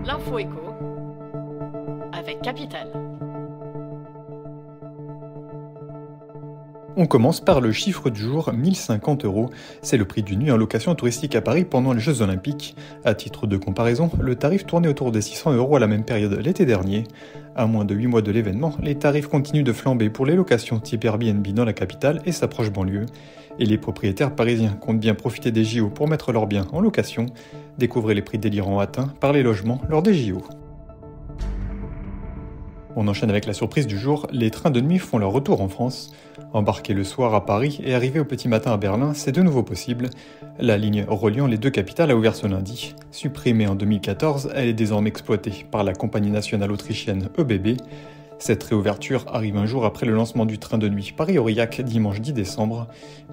L'info éco avec Capital. On commence par le chiffre du jour, 1050 €. C'est le prix d'une nuit en location touristique à Paris pendant les Jeux Olympiques. À titre de comparaison, le tarif tournait autour des 600 € à la même période l'été dernier. À moins de 8 mois de l'événement, les tarifs continuent de flamber pour les locations type Airbnb dans la capitale et sa proche banlieue. Et les propriétaires parisiens comptent bien profiter des JO pour mettre leurs biens en location. Découvrez les prix délirants atteints par les logements lors des JO. On enchaîne avec la surprise du jour, les trains de nuit font leur retour en France. Embarquer le soir à Paris et arriver au petit matin à Berlin, c'est de nouveau possible. La ligne reliant les deux capitales a ouvert ce lundi. Supprimée en 2014, elle est désormais exploitée par la compagnie nationale autrichienne ÖBB. Cette réouverture arrive un jour après le lancement du train de nuit Paris-Aurillac dimanche 10 décembre.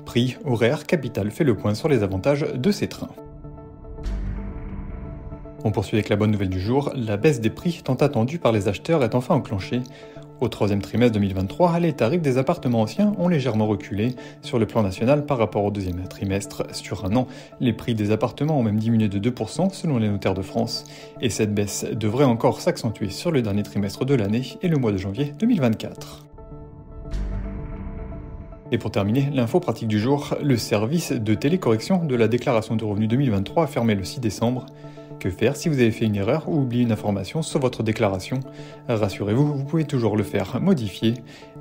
Prix, horaire, Capital fait le point sur les avantages de ces trains. On poursuit avec la bonne nouvelle du jour, la baisse des prix tant attendue par les acheteurs est enfin enclenchée. Au troisième trimestre 2023, les tarifs des appartements anciens ont légèrement reculé sur le plan national par rapport au deuxième trimestre. Sur un an, les prix des appartements ont même diminué de 2% selon les notaires de France. Et cette baisse devrait encore s'accentuer sur le dernier trimestre de l'année et le mois de janvier 2024. Et pour terminer, l'info pratique du jour, le service de télécorrection de la déclaration de revenus 2023 a fermé le 6 décembre. Que faire si vous avez fait une erreur ou oublié une information sur votre déclaration? Rassurez-vous, vous pouvez toujours le faire modifier,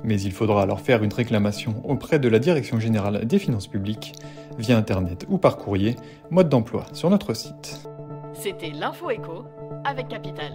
mais il faudra alors faire une réclamation auprès de la Direction générale des finances publiques, via internet ou par courrier, mode d'emploi sur notre site. C'était l'info éco avec Capital.